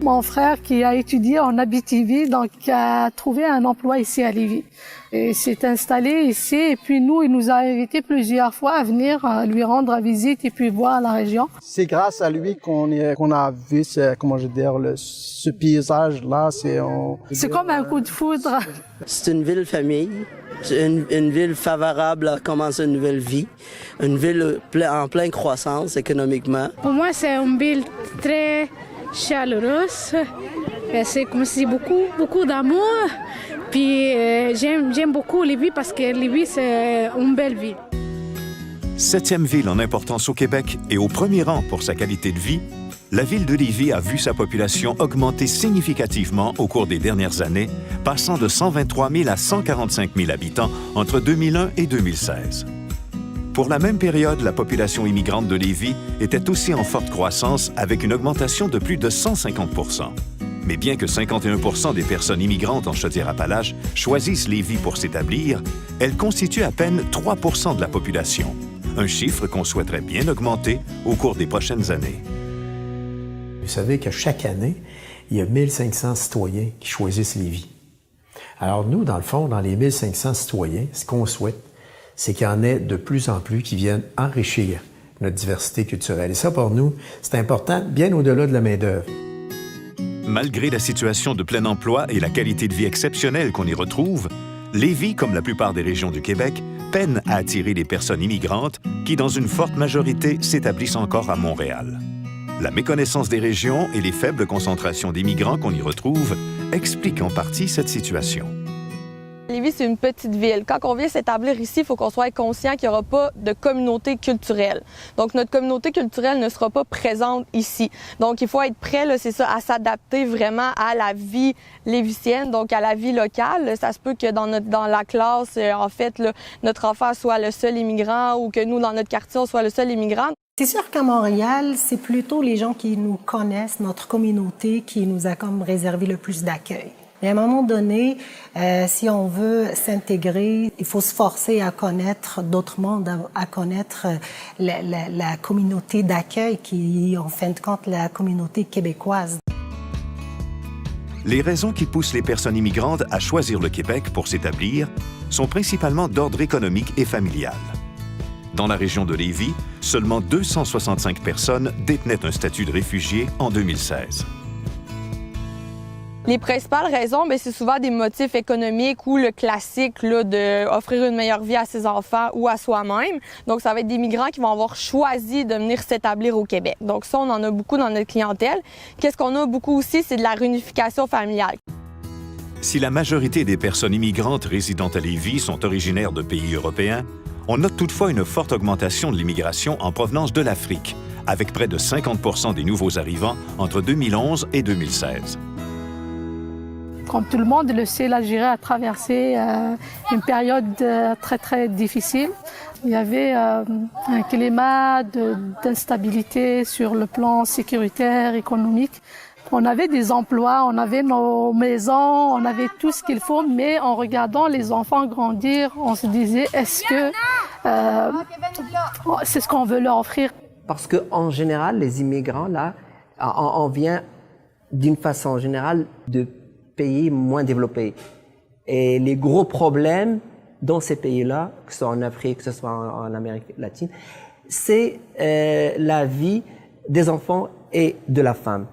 Mon frère qui a étudié en Abitibi, donc a trouvé un emploi ici à Lévis. Et s'est installé ici et puis nous, il nous a invités plusieurs fois à venir lui rendre visite et puis voir la région. C'est grâce à lui qu'on a vu ce paysage-là. C'est comme un coup de foudre. C'est une ville famille, c'est une ville favorable à commencer une nouvelle vie, une ville en pleine croissance économiquement. Pour moi, c'est une ville très chaleureuse. C'est comme si beaucoup d'amour. Puis j'aime beaucoup Lévis parce que Lévis, c'est une belle ville. 7e ville en importance au Québec et au premier rang pour sa qualité de vie, la ville de Lévis a vu sa population augmenter significativement au cours des dernières années, passant de 123 000 à 145 000 habitants entre 2001 et 2016. Pour la même période, la population immigrante de Lévis était aussi en forte croissance avec une augmentation de plus de 150 %. Mais bien que 51 % des personnes immigrantes en Chaudière-Appalaches choisissent Lévis pour s'établir, elles constituent à peine 3 % de la population, un chiffre qu'on souhaiterait bien augmenter au cours des prochaines années. Vous savez que chaque année, il y a 1500 citoyens qui choisissent Lévis. Alors nous, dans le fond, dans les 1500 citoyens, ce qu'on souhaite, c'est qu'il y en ait de plus en plus qui viennent enrichir notre diversité culturelle. Et ça, pour nous, c'est important, bien au-delà de la main-d'œuvre. Malgré la situation de plein emploi et la qualité de vie exceptionnelle qu'on y retrouve, Lévis, comme la plupart des régions du Québec, peine à attirer les personnes immigrantes qui, dans une forte majorité, s'établissent encore à Montréal. La méconnaissance des régions et les faibles concentrations d'immigrants qu'on y retrouve expliquent en partie cette situation. Lévis, c'est une petite ville. Quand on vient s'établir ici, il faut qu'on soit conscient qu'il n'y aura pas de communauté culturelle. Donc, notre communauté culturelle ne sera pas présente ici. Donc, il faut être prêt, là, c'est ça, à s'adapter vraiment à la vie lévisienne, donc à la vie locale. Ça se peut que dans la classe, en fait, là, notre enfant soit le seul immigrant ou que nous, dans notre quartier, on soit le seul immigrant. C'est sûr qu'à Montréal, c'est plutôt les gens qui nous connaissent, notre communauté, qui nous a comme réservé le plus d'accueil. Mais à un moment donné, si on veut s'intégrer, il faut se forcer à connaître d'autres mondes, à connaître la communauté d'accueil qui est en fin de compte la communauté québécoise. Les raisons qui poussent les personnes immigrantes à choisir le Québec pour s'établir sont principalement d'ordre économique et familial. Dans la région de Lévis, seulement 265 personnes détenaient un statut de réfugié en 2016. Les principales raisons, c'est souvent des motifs économiques ou le classique là, d'offrir une meilleure vie à ses enfants ou à soi-même. Donc, ça va être des migrants qui vont avoir choisi de venir s'établir au Québec. Donc, ça, on en a beaucoup dans notre clientèle. Qu'est-ce qu'on a beaucoup aussi, c'est de la réunification familiale. Si la majorité des personnes immigrantes résidant à Lévis sont originaires de pays européens, on note toutefois une forte augmentation de l'immigration en provenance de l'Afrique, avec près de 50 % des nouveaux arrivants entre 2011 et 2016. Comme tout le monde le sait, l'Algérie a traversé une période très, très difficile. Il y avait un climat d'instabilité sur le plan sécuritaire, économique. On avait des emplois, on avait nos maisons, on avait tout ce qu'il faut, mais en regardant les enfants grandir, on se disait, est-ce que c'est ce qu'on veut leur offrir? Parce qu'en général, les immigrants, là, on vient d'une façon générale de pays moins développés. Et les gros problèmes dans ces pays-là, que ce soit en Afrique, que ce soit en Amérique latine, c'est la vie des enfants et de la femme.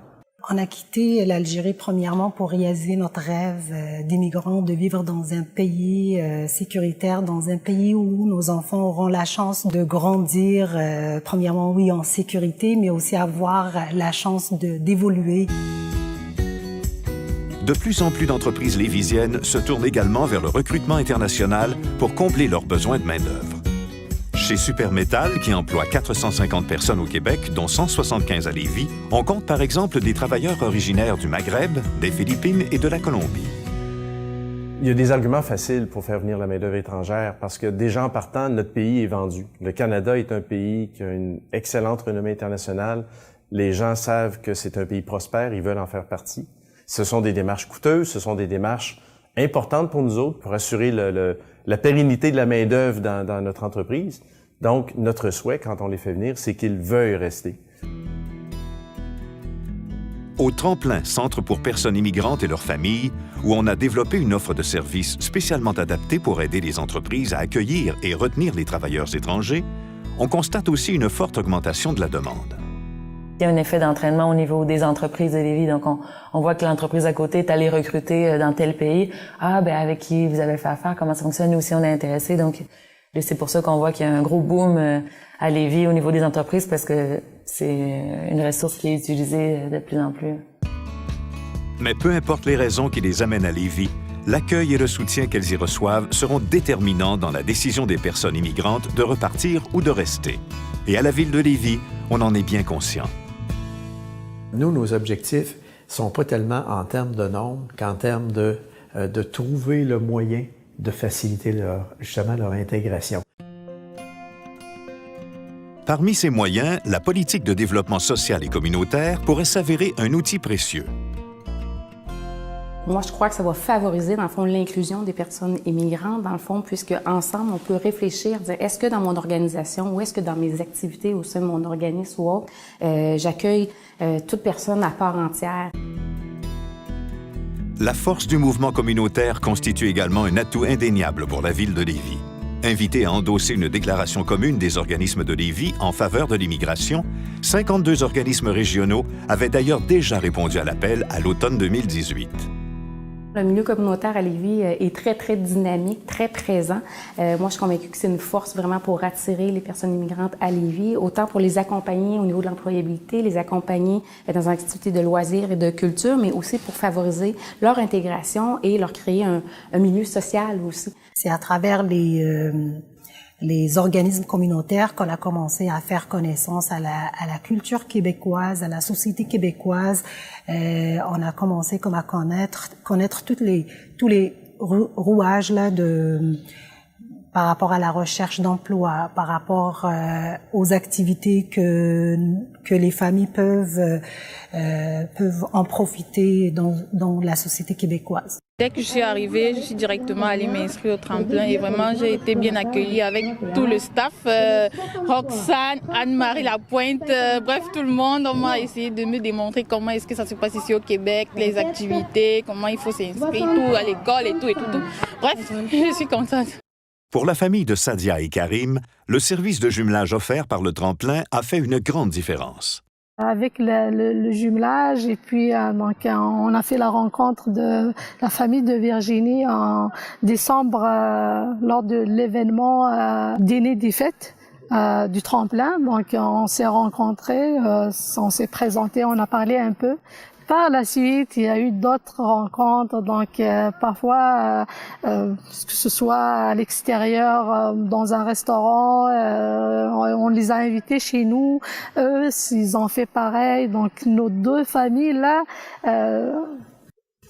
On a quitté l'Algérie premièrement pour réaliser notre rêve d'immigrants, de vivre dans un pays sécuritaire, dans un pays où nos enfants auront la chance de grandir, premièrement, oui, en sécurité, mais aussi avoir la chance d'évoluer. De plus en plus d'entreprises lévisiennes se tournent également vers le recrutement international pour combler leurs besoins de main-d'œuvre. Chez Supermétal, qui emploie 450 personnes au Québec, dont 175 à Lévis, on compte par exemple des travailleurs originaires du Maghreb, des Philippines et de la Colombie. Il y a des arguments faciles pour faire venir la main-d'œuvre étrangère parce que déjà en partant, notre pays est vendu. Le Canada est un pays qui a une excellente renommée internationale. Les gens savent que c'est un pays prospère, ils veulent en faire partie. Ce sont des démarches coûteuses, ce sont des démarches importantes pour nous autres pour assurer la pérennité de la main-d'œuvre dans notre entreprise. Donc, notre souhait, quand on les fait venir, c'est qu'ils veuillent rester. au Tremplin, centre pour personnes immigrantes et leurs familles, où on a développé une offre de services spécialement adaptée pour aider les entreprises à accueillir et retenir les travailleurs étrangers, on constate aussi une forte augmentation de la demande. Il y a un effet d'entraînement au niveau des entreprises de Lévis. Donc, on voit que l'entreprise à côté est allée recruter dans tel pays. Ah, ben avec qui vous avez fait affaire? Comment ça fonctionne? Nous aussi, on est intéressés. Donc, c'est pour ça qu'on voit qu'il y a un gros boom à Lévis au niveau des entreprises parce que c'est une ressource qui est utilisée de plus en plus. Mais peu importe les raisons qui les amènent à Lévis, l'accueil et le soutien qu'elles y reçoivent seront déterminants dans la décision des personnes immigrantes de repartir ou de rester. Et à la ville de Lévis, on en est bien conscient. Nous, nos objectifs sont pas tellement en termes de nombre qu'en termes de trouver le moyen de faciliter justement leur intégration. Parmi ces moyens, la politique de développement social et communautaire pourrait s'avérer un outil précieux. Moi, je crois que ça va favoriser, dans le fond, l'inclusion des personnes immigrantes, dans le fond, puisque ensemble, on peut réfléchir, dire, est-ce que dans mon organisation ou est-ce que dans mes activités au sein de mon organisme ou autre, j'accueille toute personne à part entière. La force du mouvement communautaire constitue également un atout indéniable pour la ville de Lévis. Invité à endosser une déclaration commune des organismes de Lévis en faveur de l'immigration, 52 organismes régionaux avaient d'ailleurs déjà répondu à l'appel à l'automne 2018. Le milieu communautaire à Lévis est très, très dynamique, très présent. Moi, je suis convaincue que c'est une force vraiment pour attirer les personnes immigrantes à Lévis, autant pour les accompagner au niveau de l'employabilité, les accompagner dans une activité de loisirs et de culture, mais aussi pour favoriser leur intégration et leur créer un milieu social aussi. C'est à travers les organismes communautaires qu'on a commencé à faire connaissance à la culture québécoise, à la société québécoise. On a commencé comme à connaître tous les rouages là par rapport à la recherche d'emploi, par rapport aux activités que les familles peuvent en profiter dans la société québécoise. Dès que je suis arrivée, je suis directement allée m'inscrire au tremplin et vraiment j'ai été bien accueillie avec tout le staff, Roxane, Anne-Marie Lapointe, bref tout le monde. On m'a essayé de me démontrer comment est-ce que ça se passe ici au Québec, les activités, comment il faut s'inscrire, tout à l'école et tout. Bref, je suis contente. Pour la famille de Sadia et Karim, le service de jumelage offert par le tremplin a fait une grande différence. Avec le jumelage et puis donc on a fait la rencontre de la famille de Virginie en décembre lors de l'événement dîner des fêtes du tremplin. Donc on s'est rencontrés, on s'est présentés, on a parlé un peu. Par la suite, il y a eu d'autres rencontres, donc parfois, que ce soit à l'extérieur, dans un restaurant, on les a invités chez nous, eux, ils ont fait pareil. Donc nos deux familles là,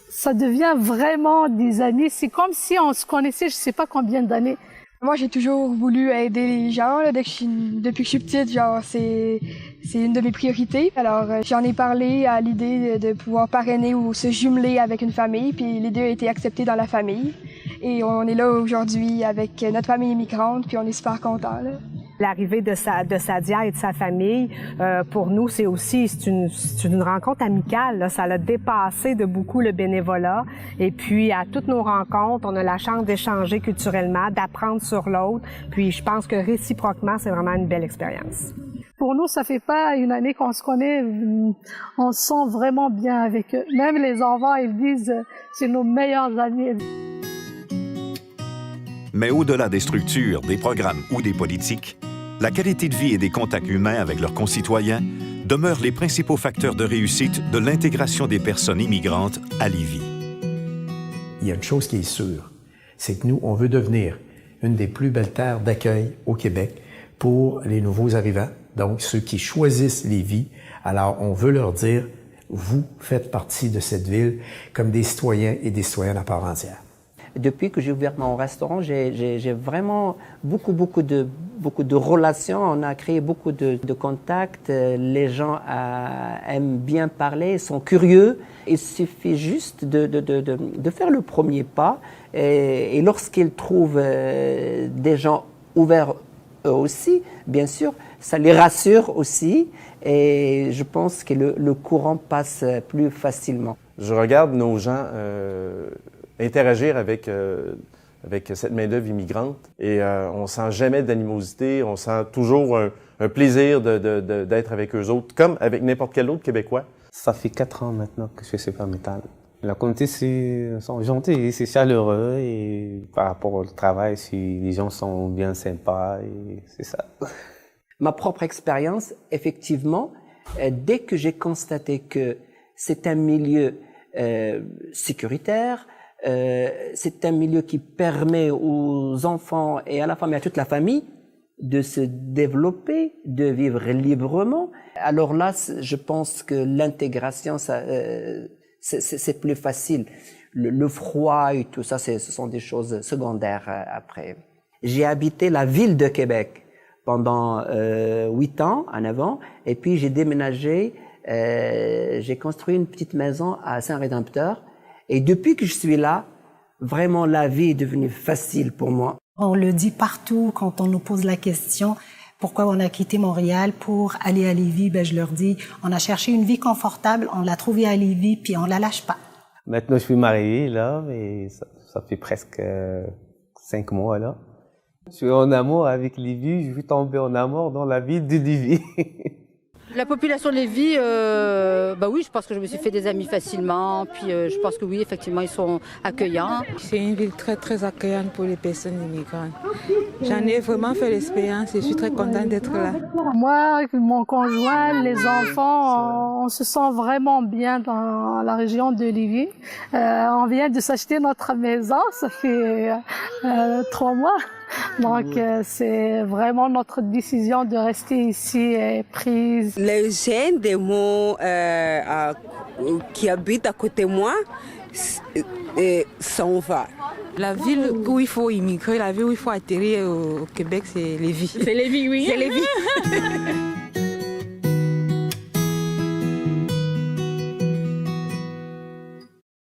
ça devient vraiment des amis. C'est comme si on se connaissait, je sais pas combien d'années. Moi, j'ai toujours voulu aider les gens. Là, depuis que je suis petite, genre, c'est une de mes priorités. Alors, j'en ai parlé à l'idée de pouvoir parrainer ou se jumeler avec une famille, puis l'idée a été acceptée dans la famille. Et on est là aujourd'hui avec notre famille immigrante, puis on est super contents. L'arrivée de Sadia et de sa famille, pour nous, c'est une rencontre amicale. Là. Ça l'a dépassé de beaucoup le bénévolat. Et puis, à toutes nos rencontres, on a la chance d'échanger culturellement, d'apprendre sur l'autre. Puis, je pense que réciproquement, c'est vraiment une belle expérience. Pour nous, ça fait pas une année qu'on se connaît, on se sent vraiment bien avec eux. Même les enfants, ils disent, c'est nos meilleurs amis. Mais au-delà des structures, des programmes ou des politiques, la qualité de vie et des contacts humains avec leurs concitoyens demeurent les principaux facteurs de réussite de l'intégration des personnes immigrantes à Lévis. Il y a une chose qui est sûre, c'est que nous, on veut devenir une des plus belles terres d'accueil au Québec pour les nouveaux arrivants, donc ceux qui choisissent Lévis. Alors, on veut leur dire, vous faites partie de cette ville comme des citoyens et des citoyennes à part entière. Depuis que j'ai ouvert mon restaurant, j'ai vraiment beaucoup de relations. On a créé beaucoup de contacts. Les gens aiment bien parler, sont curieux. Il suffit juste de faire le premier pas. Et lorsqu'ils trouvent des gens ouverts eux aussi, bien sûr, ça les rassure aussi et je pense que le courant passe plus facilement. Je regarde nos gens interagir avec cette main-d'œuvre immigrante et on sent jamais d'animosité, on sent toujours un plaisir d'être avec eux autres, comme avec n'importe quel autre Québécois. Ça fait 4 ans maintenant que je fais Super Metal. La communauté, sont gentils, c'est chaleureux et par rapport au travail, les gens sont bien sympas et c'est ça. Ma propre expérience, effectivement, dès que j'ai constaté que c'est un milieu sécuritaire, c'est un milieu qui permet aux enfants et à la femme et à toute la famille de se développer, de vivre librement. Alors là, je pense que l'intégration, c'est plus facile. Le froid et tout ça, ce sont des choses secondaires après. J'ai habité la ville de Québec pendant 8 ans en avant, et puis j'ai déménagé, j'ai construit une petite maison à Saint-Rédempteur, et depuis que je suis là, vraiment la vie est devenue facile pour moi. On le dit partout quand on nous pose la question pourquoi on a quitté Montréal pour aller à Lévis, ben je leur dis on a cherché une vie confortable, on l'a trouvée à Lévis puis on la lâche pas. Maintenant je suis marié là, mais ça fait presque 5 mois là. Je suis en amour avec Lévis, je suis tombé en amour dans la ville de Lévis. La population de Lévis, bah oui, je pense que je me suis fait des amis facilement. Puis je pense que oui, effectivement, ils sont accueillants. C'est une ville très, très accueillante pour les personnes immigrantes. J'en ai vraiment fait l'expérience et je suis très contente d'être là. Moi, mon conjoint, les enfants, on se sent vraiment bien dans la région de Lévis. On vient de s'acheter notre maison, ça fait 3 mois. Donc, c'est vraiment notre décision de rester ici prise. Les jeunes des mots qui habitent à côté de moi s'en vont. La ville où il faut immigrer, la ville où il faut atterrir au Québec, c'est Lévis. C'est Lévis, oui. C'est Lévis.